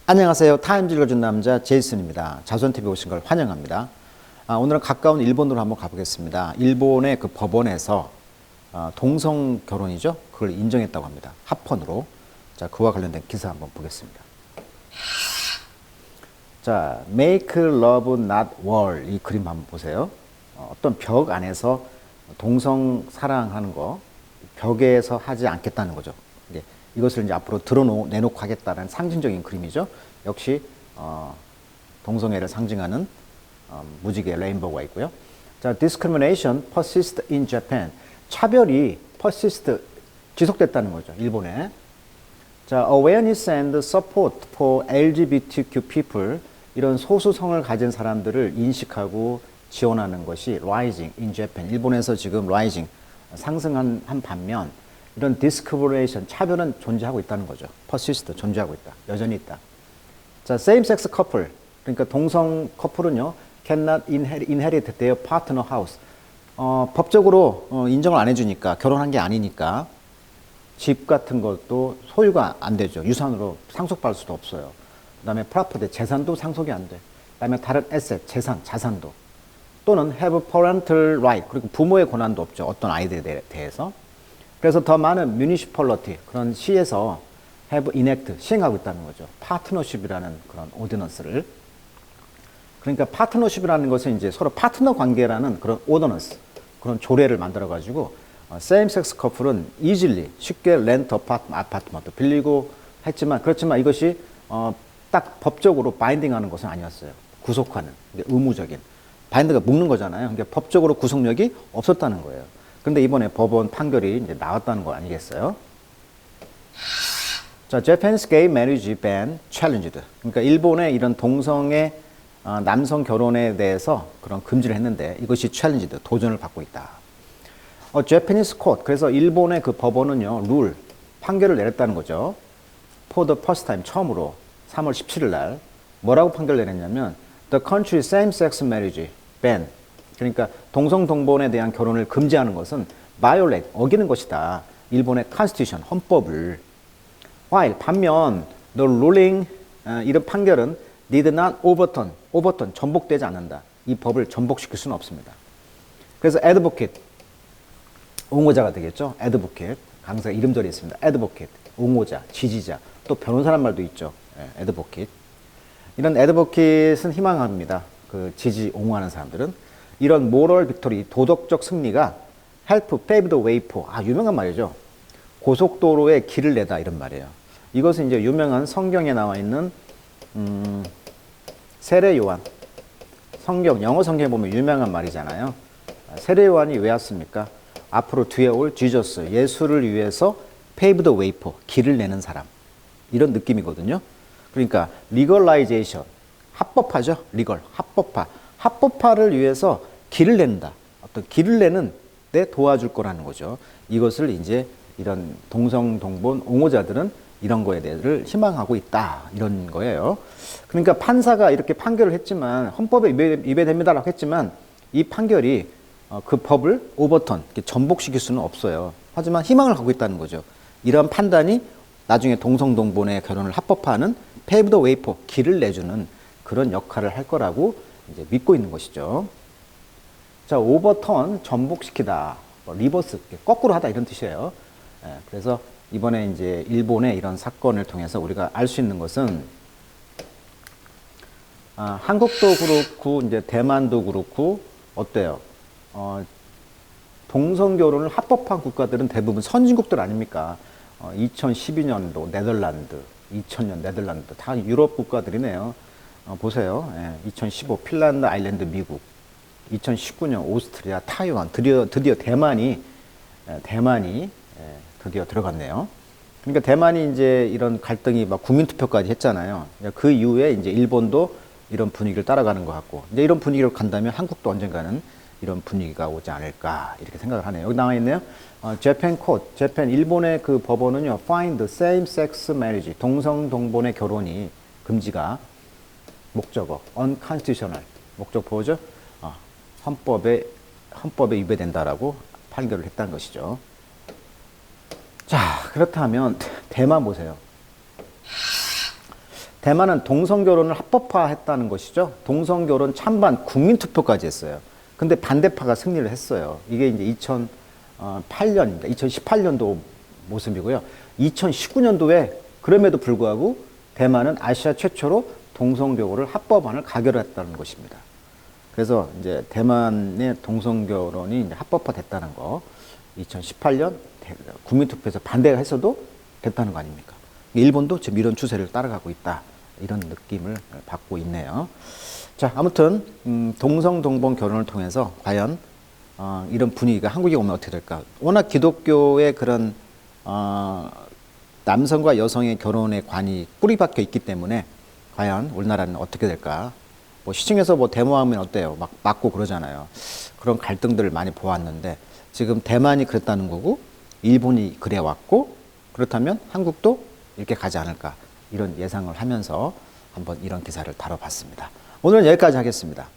안녕하세요. 타임즈 읽어준 남자 제이슨입니다. 자손TV에 오신 걸 환영합니다. 오늘은 가까운 일본으로 한번 가보겠습니다. 일본의 그 법원에서 동성 결혼이죠. 그걸 인정했다고 합니다. 합헌으로. 자, 그와 관련된 기사 한번 보겠습니다. 자, Make Love Not War 이 그림 한번 보세요. 어떤 벽 안에서 동성 사랑하는 거 벽에서 하지 않겠다는 거죠. 이것을 이제 앞으로 내놓고 하겠다는 상징적인 그림이죠. 역시 동성애를 상징하는 무지개 레인보우가 있고요. 자, discrimination persists in Japan. 차별이 persist 지속됐다는 거죠. 일본에. 자, awareness and support for LGBTQ people. 이런 소수성을 가진 사람들을 인식하고 지원하는 것이 rising in Japan. 일본에서 지금 rising 상승한 반면 이런 discrimination, 차별은 존재하고 있다는 거죠. persist, 존재하고 있다. 여전히 있다. 자, same-sex couple, 그러니까 동성 커플은요, cannot inherit their partner house. 법적으로 인정을 안 해주니까, 결혼한 게 아니니까 집 같은 것도 소유가 안 되죠. 유산으로 상속받을 수도 없어요. 그 다음에 property, 재산도 상속이 안 돼. 그 다음에 다른 asset, 재산, 자산도. 또는 have parental right, 그리고 부모의 권한도 없죠. 어떤 아이들에 대해서. 그래서 더 많은 municipality, 그런 시에서 have enact, 시행하고 있다는 거죠. 파트너십이라는 그런 오디넌스를. 그러니까 파트너십이라는 것은 이제 서로 파트너 관계라는 그런 오더넌스, 그런 조례를 만들어가지고 same-sex 커플은 easily, 쉽게 rent 아파트먼트 빌리고 했지만, 그렇지만 이것이 딱 법적으로 바인딩하는 것은 아니었어요. 구속하는, 의무적인. 바인드가 묶는 거잖아요. 그러니까 법적으로 구속력이 없었다는 거예요. 근데 이번에 법원 판결이 이제 나왔다는 거 아니겠어요? 자, Japan's gay marriage ban challenged. 그러니까 일본의 이런 동성애 남성 결혼에 대해서 그런 금지를 했는데 이것이 challenged, 도전을 받고 있다. Japanese court, 그래서 일본의 그 법원은요, 룰, 판결을 내렸다는 거죠. For the first time, 처음으로 3월 17일 날 뭐라고 판결을 내렸냐면 The country's same-sex marriage ban. 그러니까 동성 동본에 대한 결혼을 금지하는 것은 violate, 어기는 것이다. 일본의 constitution, 헌법을. while 반면 the ruling, 이런 판결은 did not overturn, 전복되지 않는다. 이 법을 전복시킬 수는 없습니다. 그래서 advocate, 옹호자가 되겠죠. advocate, 강사 이름절이 있습니다. advocate, 옹호자, 지지자, 또 변호사란 말도 있죠. advocate. 이런 advocate은 희망합니다. 그 지지, 옹호하는 사람들은. 이런 moral victory, 도덕적 승리가 help pave the way for, 유명한 말이죠. 고속도로에 길을 내다, 이런 말이에요. 이것은 이제 유명한 성경에 나와 있는 세례 요한. 영어 성경에 보면 유명한 말이잖아요. 세례 요한이 왜 왔습니까? 앞으로 뒤에 올 지저스, 예수를 위해서 pave the way for, 길을 내는 사람. 이런 느낌이거든요. 그러니까 legalization, 합법화죠. legal, 합법화. 합법화를 위해서 길을 낸다. 어떤 길을 내는 데 도와줄 거라는 거죠. 이것을 이제 이런 동성 동본 옹호자들은 이런 거에 대해서 희망하고 있다. 이런 거예요. 그러니까 판사가 이렇게 판결을 했지만, 헌법에 위배됩니다라고 했지만, 이 판결이 그 법을 오버턴, 전복시킬 수는 없어요. 하지만 희망을 갖고 있다는 거죠. 이러한 판단이 나중에 동성 동본의 결혼을 합법화하는 pave the way for, 길을 내주는 그런 역할을 할 거라고 이제 믿고 있는 것이죠. 자, 오버턴, 전복시키다, 리버스, 거꾸로 하다, 이런 뜻이에요. 그래서 이번에 이제 일본의 이런 사건을 통해서 우리가 알 수 있는 것은 한국도 그렇고 이제 대만도 그렇고 어때요? 동성 결혼을 합법화한 국가들은 대부분 선진국들 아닙니까? 2012년도 네덜란드, 2000년 네덜란드, 다 유럽 국가들이네요. 보세요. 2015 핀란드, 아일랜드, 미국, 2019년 오스트리아, 타이완, 드디어 대만이 드디어 들어갔네요. 그러니까 대만이 이제 이런 갈등이 막 국민투표까지 했잖아요. 그 이후에 이제 일본도 이런 분위기를 따라가는 것 같고, 이제 이런 분위기로 간다면 한국도 언젠가는 이런 분위기가 오지 않을까, 이렇게 생각을 하네요. 여기 나와 있네요. Japan Court, 일본의 그 법원은요, find same-sex marriage, 동성 동본의 결혼이 금지가 목적어, unconstitutional, 목적보호죠. 헌법에 위배된다라고 판결을 했다는 것이죠. 자, 그렇다면 대만 보세요. 대만은 동성결혼을 합법화했다는 것이죠. 동성결혼 찬반 국민투표까지 했어요. 근데 반대파가 승리를 했어요. 이게 이제 2008년입니다. 2018년도 모습이고요. 2019년도에 그럼에도 불구하고 대만은 아시아 최초로 동성결혼을 합법안을 가결했다는 것입니다. 그래서 이제 대만의 동성결혼이 이제 합법화됐다는 거, 2018년 국민투표에서 반대가 했어도 됐다는 거 아닙니까? 일본도 지금 이런 추세를 따라가고 있다. 이런 느낌을 받고 있네요. 자, 아무튼 동성 동본 결혼을 통해서 과연 이런 분위기가 한국에 오면 어떻게 될까? 워낙 기독교의 그런 남성과 여성의 결혼의 관이 뿌리 박혀 있기 때문에 과연 우리나라는 어떻게 될까? 뭐 시중에서 뭐 데모하면 어때요? 막 맞고 그러잖아요. 그런 갈등들을 많이 보았는데 지금 대만이 그랬다는 거고 일본이 그래 왔고 그렇다면 한국도 이렇게 가지 않을까 이런 예상을 하면서 한번 이런 기사를 다뤄봤습니다. 오늘은 여기까지 하겠습니다.